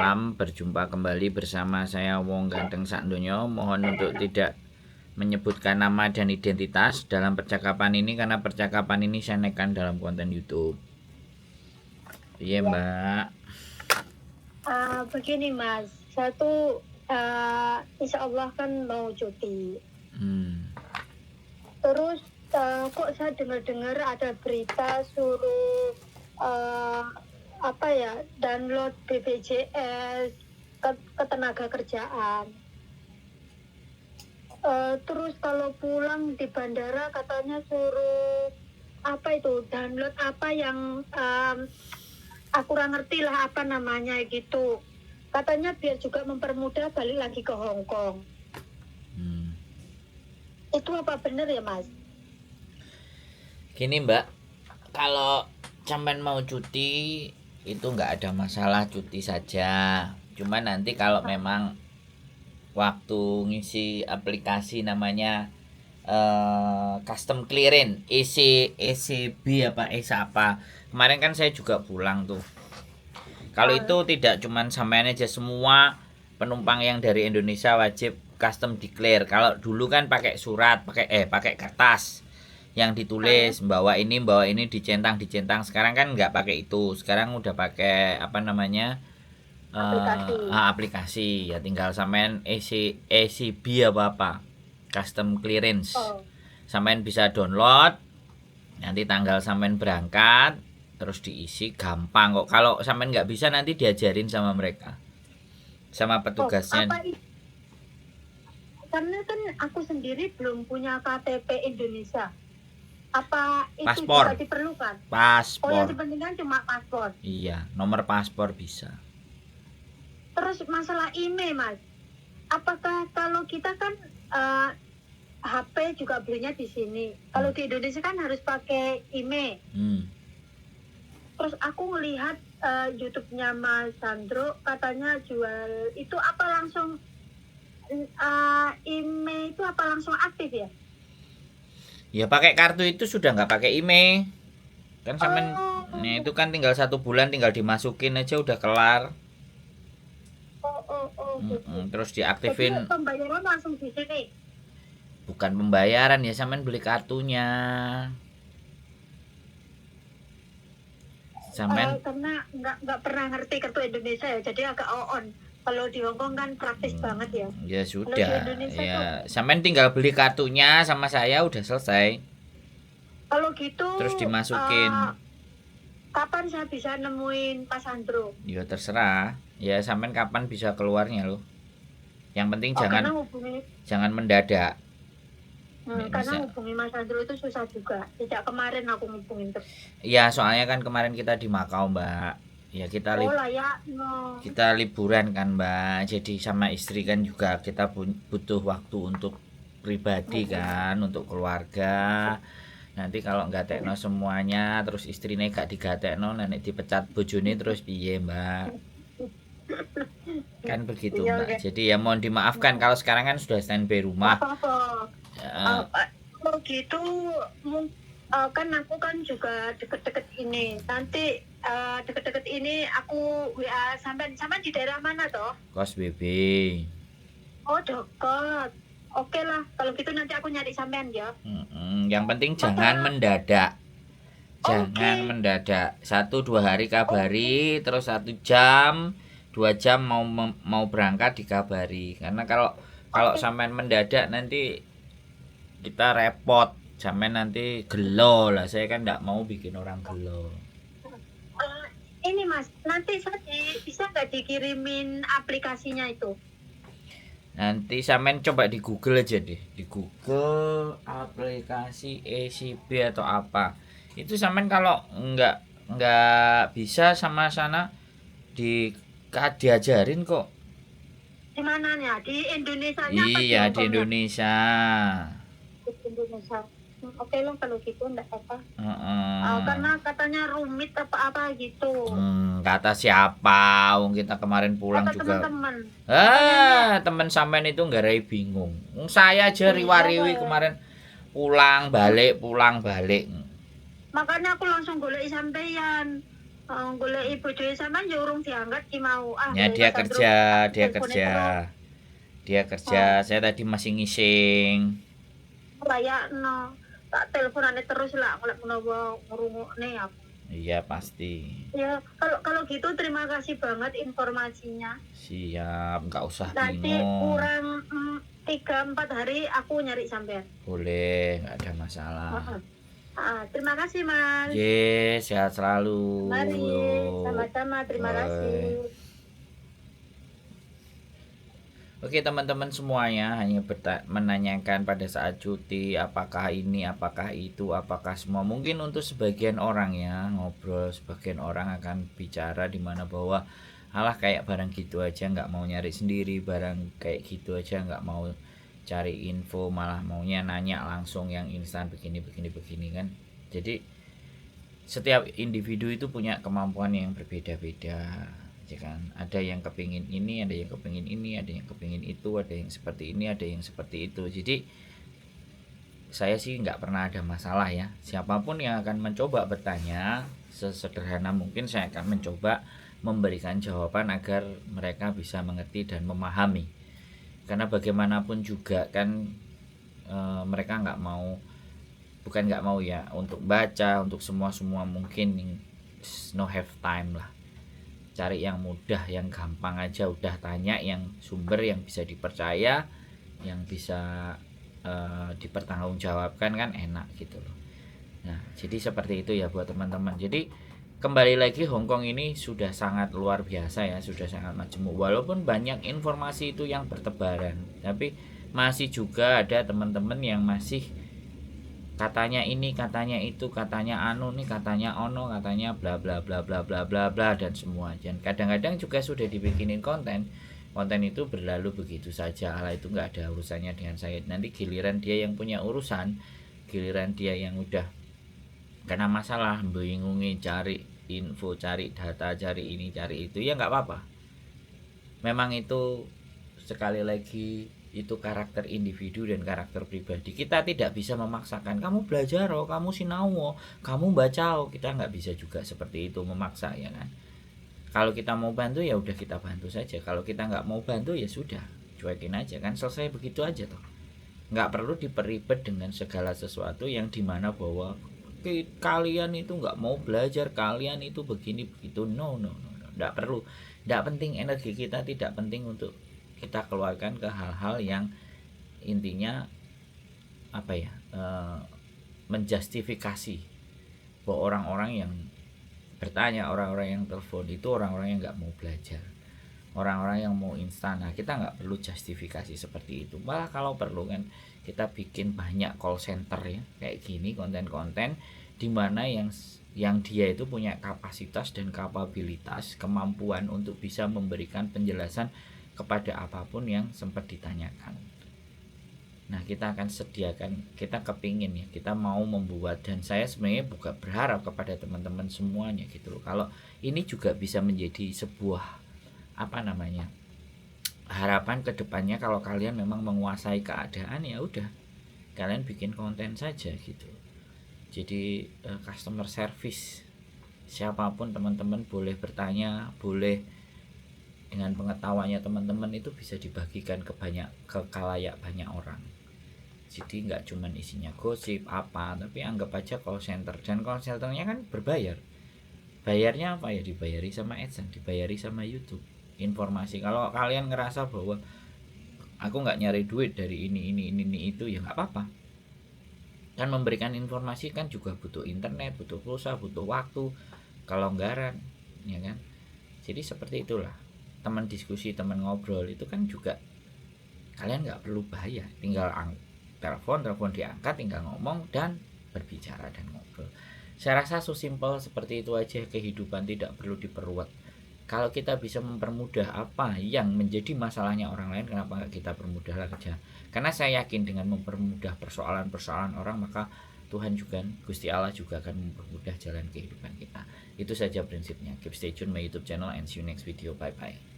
malam, berjumpa kembali bersama saya Wong Ganteng Sakdonya. Mohon untuk tidak menyebutkan nama dan identitas dalam percakapan ini karena percakapan ini saya naikkan dalam konten YouTube. Iya Mbak. Begini Mas, saya tuh insya Allah kan mau cuti. Terus kok saya dengar-dengar ada berita suruh download BPJS ketenaga kerjaan. Terus kalau pulang di bandara katanya suruh download apa yang aku kurang ngerti lah apa namanya gitu. Katanya biar juga mempermudah balik lagi ke Hong Kong. Itu apa benar ya Mas? Gini Mbak, kalau sampean mau cuti itu nggak ada masalah, cuti saja. Cuma nanti kalau memang waktu ngisi aplikasi namanya custom clearance ECB apa apa, kemarin kan saya juga pulang tuh. Kalau itu tidak cuman sampean aja, semua penumpang yang dari Indonesia wajib custom declare. Kalau dulu kan pakai surat, pakai kertas yang ditulis bawa ini dicentang. Sekarang kan nggak pakai itu, sekarang udah pakai aplikasi. Ya tinggal sampean ECB apa custom clearance. Sampean bisa download, nanti tanggal sampean berangkat terus diisi, gampang kok. Kalau sampean nggak bisa nanti diajarin sama mereka, sama petugasnya. Karena kan aku sendiri belum punya KTP Indonesia. Apa itu paspor juga diperlukan? Paspor. Yang dipentingkan cuma paspor. Iya, nomor paspor bisa. Terus masalah email Mas, apakah kalau kita kan HP juga belinya di sini. Kalau di Indonesia kan harus pakai email. Terus aku ngelihat YouTube-nya Mas Sandro katanya jual itu apa langsung email itu apa langsung aktif ya? Ya pakai kartu itu sudah nggak pakai email kan sampean. Itu kan tinggal 1 bulan, tinggal dimasukin aja udah kelar. Terus diaktifin. Jadi pembayaran langsung di sini. Bukan pembayaran ya, sampean beli kartunya. Sampean karena nggak pernah ngerti kartu Indonesia ya, jadi agak on. Kalau di Hong Kong kan praktis banget ya. Ya sudah. Ya, sampean tinggal beli kartunya sama saya udah selesai. Kalau gitu terus dimasukin. Kapan saya bisa nemuin Pak Sandro? Ya terserah. Ya sampean kapan bisa keluarnya loh. Yang penting jangan mendadak. Karena hubungi Mas Sandro itu susah juga. Sejak kemarin aku ngubungin terus. Iya, soalnya kan kemarin kita di Makau, Mbak. Ya kita kita liburan kan Mbak, jadi sama istri kan juga kita butuh waktu untuk pribadi kan, untuk keluarga. Nanti kalau nggak tekno semuanya terus istrinya gak digatekno, nenek dipecat bojone terus piye Mbak, kan begitu Mbak. Jadi ya mohon dimaafkan kalau sekarang kan sudah standby rumah. Kalau gitu kan aku kan juga deket-deket ini. Nanti deket-deket ini aku WA sampean di daerah mana toh? Kos BB. Oh deket. Oke lah, kalau gitu nanti aku nyari sampean ya. Yang penting jangan mendadak. Jangan mendadak. 1-2 hari kabari, terus 1 jam 2 jam mau berangkat dikabari. Karena kalau sampean mendadak nanti kita repot. Sampean nanti gelo lah, saya kan enggak mau bikin orang gelo. Ini Mas, nanti saya bisa nggak dikirimin aplikasinya itu? Nanti sampean coba di Google aja deh. Di Google aplikasi ECB atau apa. Itu sampean kalau nggak bisa sama sana diajarin kok. Di mananya? Di Indonesia? Iya, di Indonesia. Oke lah kalau gitu enggak apa. Karena katanya rumit apa gitu. Kata siapa? Wong kita kemarin pulang kata juga. Teman-teman. Teman sampean itu nggarai bingung. Saya aja riwariwi kemarin pulang balik. Makanya aku langsung golek sampean. goleki bojone sampean yo urung diangkat ki mau. Ya Mas Andro tak dia telepone kerja. terus. Dia kerja, saya tadi masih ngising. Layakno. Tak teleponane terus lah lek menawa ngrungokne aku. Iya pasti. Ya, kalau gitu terima kasih banget informasinya. Siap, nggak usah Nanti bingung. kurang 3-4 hari aku nyari sampean. Boleh, nggak ada masalah. Terima kasih Mas. Yes, sehat selalu. Mari, sama-sama. Terima kasih. Oke teman-teman semuanya, hanya menanyakan pada saat cuti apakah ini, apakah itu, apakah semua. Mungkin untuk sebagian orang ya ngobrol, sebagian orang akan bicara di mana bahwa alah kayak barang gitu aja nggak mau nyari sendiri, barang kayak gitu aja nggak mau cari info, malah maunya nanya langsung yang instan begini kan. Jadi setiap individu itu punya kemampuan yang berbeda-beda, ya kan. Ada yang kepingin ini, ada yang kepingin ini, ada yang kepingin itu, ada yang seperti ini, ada yang seperti itu. Jadi saya sih nggak pernah ada masalah ya. Siapapun yang akan mencoba bertanya, sesederhana mungkin saya akan mencoba memberikan jawaban agar mereka bisa mengerti dan memahami. Karena bagaimanapun juga kan mereka nggak mau, bukan nggak mau ya, untuk baca, untuk semua mungkin no have time lah. Cari yang mudah, yang gampang aja, udah tanya yang sumber yang bisa dipercaya, yang bisa dipertanggungjawabkan, kan enak gitu loh. Nah jadi seperti itu ya buat teman-teman. Jadi kembali lagi, Hongkong ini sudah sangat luar biasa ya, sudah sangat majemuk. Walaupun banyak informasi itu yang bertebaran, tapi masih juga ada teman-teman yang masih katanya ini, katanya itu, katanya anu nih, katanya ono, katanya bla bla bla bla bla bla bla dan semua. Dan kadang-kadang juga sudah dibikinin konten itu berlalu begitu saja, ala itu nggak ada urusannya dengan saya. Nanti giliran dia yang punya urusan, giliran dia yang udah kena masalah, bingungi cari info, cari data, cari ini, cari itu, ya nggak apa-apa. Memang itu sekali lagi itu karakter individu dan karakter pribadi. Kita tidak bisa memaksakan kamu belajar oh, kamu sinau, kamu baca oh. Kita nggak bisa juga seperti itu memaksa, ya kan. Kalau kita mau bantu ya udah kita bantu saja. Kalau kita nggak mau bantu ya sudah, cuekin aja kan, selesai begitu aja toh. Nggak perlu diperibet dengan segala sesuatu yang dimana bahwa kalian itu nggak mau belajar, kalian itu begini begitu. No, nggak perlu, nggak penting. Energi kita tidak penting untuk kita keluarkan ke hal-hal yang intinya apa ya, menjustifikasi bahwa orang-orang yang bertanya, orang-orang yang telepon itu orang-orang yang nggak mau belajar, orang-orang yang mau instan. Nah kita nggak perlu justifikasi seperti itu. Malah kalau perlu kan kita bikin banyak call center ya kayak gini, konten-konten dimana yang dia itu punya kapasitas dan kapabilitas, kemampuan untuk bisa memberikan penjelasan kepada apapun yang sempat ditanyakan. Nah kita akan sediakan, kita kepingin ya, kita mau membuat, dan saya sebenarnya juga berharap kepada teman-teman semuanya gitu loh, kalau ini juga bisa menjadi sebuah apa namanya, harapan kedepannya. Kalau kalian memang menguasai keadaan, ya udah kalian bikin konten saja gitu. Jadi customer service, siapapun teman-teman boleh bertanya, boleh dengan pengetahuannya teman-teman itu bisa dibagikan ke kalayak banyak orang. Jadi nggak cuman isinya gosip apa, tapi anggap aja call center. Dan call centernya kan berbayar. Bayarnya apa ya? Dibayari sama AdSense, dibayari sama YouTube. Informasi, kalau kalian ngerasa bahwa aku nggak nyari duit dari ini itu, ya nggak apa-apa. Kan memberikan informasi kan juga butuh internet, butuh pulsa, butuh waktu, kelonggaran, ya kan. Jadi seperti itulah. Teman diskusi, teman ngobrol itu kan juga kalian nggak perlu bayar, tinggal telepon diangkat, tinggal ngomong dan berbicara dan ngobrol. Saya rasa so simple seperti itu aja kehidupan, tidak perlu diperluat. Kalau kita bisa mempermudah apa yang menjadi masalahnya orang lain, kenapa nggak kita permudah aja? Karena saya yakin dengan mempermudah persoalan-persoalan orang, maka Tuhan juga, Gusti Allah juga akan mempermudah jalan kehidupan kita. Itu saja prinsipnya. Keep stay tune my YouTube channel and see you next video. Bye bye.